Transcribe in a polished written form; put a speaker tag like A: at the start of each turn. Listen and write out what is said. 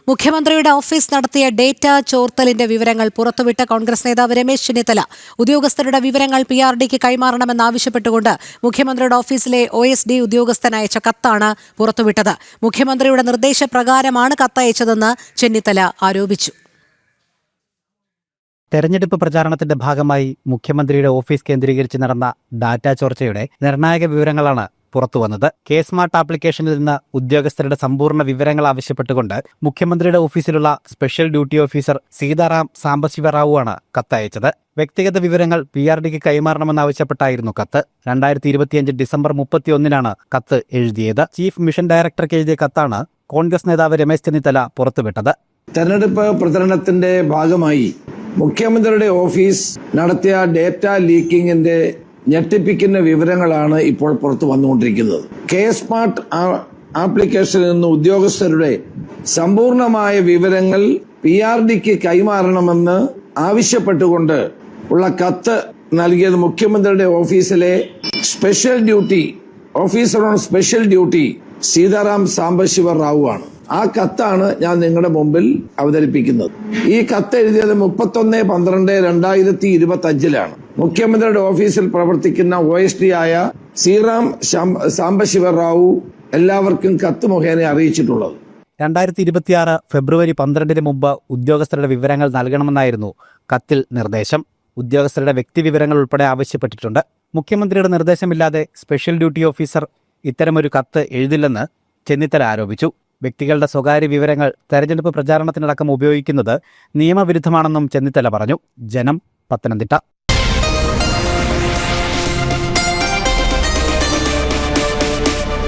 A: മുഖ്യമന്ത്രിയുടെ ഓഫീസ് നടത്തിയ ഡേറ്റ ചോർത്തലിന്റെ വിവരങ്ങൾ പുറത്തുവിട്ട കോൺഗ്രസ് നേതാവ് രമേശ് ചെന്നിത്തല ഉദ്യോഗസ്ഥരുടെ വിവരങ്ങൾ PRDക്ക് കൈമാറണമെന്നാവശ്യപ്പെട്ടുകൊണ്ട് മുഖ്യമന്ത്രിയുടെ ഓഫീസിലെ OSD ഉദ്യോഗസ്ഥൻ അയച്ച കത്താണ് പുറത്തുവിട്ടത്. മുഖ്യമന്ത്രിയുടെ നിർദ്ദേശപ്രകാരമാണ് കത്തയച്ചതെന്ന് ചെന്നിത്തല ആരോപിച്ചു.
B: തെരഞ്ഞെടുപ്പ് പ്രചാരണത്തിന്റെ ഭാഗമായി മുഖ്യമന്ത്രിയുടെ ഓഫീസ് കേന്ദ്രീകരിച്ച് നടന്ന ഡാറ്റ ചോർച്ചയുടെ നിർണായക വിവരങ്ങളാണ് പുറത്തുവന്നത്. കെ-സ്മാർട്ട് ആപ്ലിക്കേഷനിൽ നിന്ന് ഉദ്യോഗസ്ഥരുടെ സമ്പൂർണ്ണ വിവരങ്ങൾ ആവശ്യപ്പെട്ടുകൊണ്ട് മുഖ്യമന്ത്രിയുടെ ഓഫീസിലുള്ള special duty officer Sitaram Sambasivarao ആണ് കത്തയച്ചത്. വ്യക്തിഗത വിവരങ്ങൾ PRDക്ക് കൈമാറണമെന്നാവശ്യപ്പെട്ടായിരുന്നു കത്ത്. 2025 ഡിസംബർ 31 കത്ത് എഴുതിയത്. ചീഫ് മിഷൻ ഡയറക്ടർക്ക് എഴുതിയ കത്താണ് കോൺഗ്രസ് നേതാവ് രമേശ് ചെന്നിത്തല പുറത്തുവിട്ടത്.
C: തെരഞ്ഞെടുപ്പ് പ്രചരണത്തിന്റെ ഭാഗമായി മുഖ്യമന്ത്രിയുടെ ഓഫീസ് നടത്തിയ ഡേറ്റ ലീക്കിങ്ങിന്റെ ഞെട്ടിപ്പിക്കുന്ന വിവരങ്ങളാണ് ഇപ്പോൾ പുറത്തു വന്നുകൊണ്ടിരിക്കുന്നത്. കെ-സ്മാർട്ട് ആപ്ലിക്കേഷനിൽ നിന്ന് ഉദ്യോഗസ്ഥരുടെ സമ്പൂർണമായ വിവരങ്ങൾ PRDക്ക് കൈമാറണമെന്ന് ആവശ്യപ്പെട്ടുകൊണ്ട് ഉള്ള കത്ത് നൽകിയത് മുഖ്യമന്ത്രിയുടെ ഓഫീസിലെ special duty officer on special duty Sitaram Sambasivarao ആണ്. ആ കത്താണ് ഞാൻ നിങ്ങളുടെ മുമ്പിൽ അവതരിപ്പിക്കുന്നത്. ഈ കത്ത് എഴുതിയത് 31/12/2025 മുഖ്യമന്ത്രിയുടെ ഓഫീസിൽ പ്രവർത്തിക്കുന്ന OSD ആയ സീറാം സാംബശിവറാവു എല്ലാവർക്കും കത്ത് മുഖേന അറിയിച്ചിട്ടുള്ളത്.
B: 2026 ഫെബ്രുവരി 12 മുമ്പ് ഉദ്യോഗസ്ഥരുടെ വിവരങ്ങൾ നൽകണമെന്നായിരുന്നു കത്തിൽ നിർദ്ദേശം. ഉദ്യോഗസ്ഥരുടെ വ്യക്തിവിവരങ്ങൾ ഉൾപ്പെടെ ആവശ്യപ്പെട്ടിട്ടുണ്ട്. മുഖ്യമന്ത്രിയുടെ നിർദ്ദേശമില്ലാതെ സ്പെഷ്യൽ ഡ്യൂട്ടി ഓഫീസർ ഇത്തരമൊരു കത്ത് എഴുതില്ലെന്ന് ചെന്നിത്തല ആരോപിച്ചു. വ്യക്തികളുടെ സ്വകാര്യ വിവരങ്ങൾ തെരഞ്ഞെടുപ്പ് പ്രചാരണത്തിനടക്കം ഉപയോഗിക്കുന്നത് നിയമവിരുദ്ധമാണെന്നും ചെന്നിത്തല പറഞ്ഞു. ജനം, പത്തനംതിട്ട.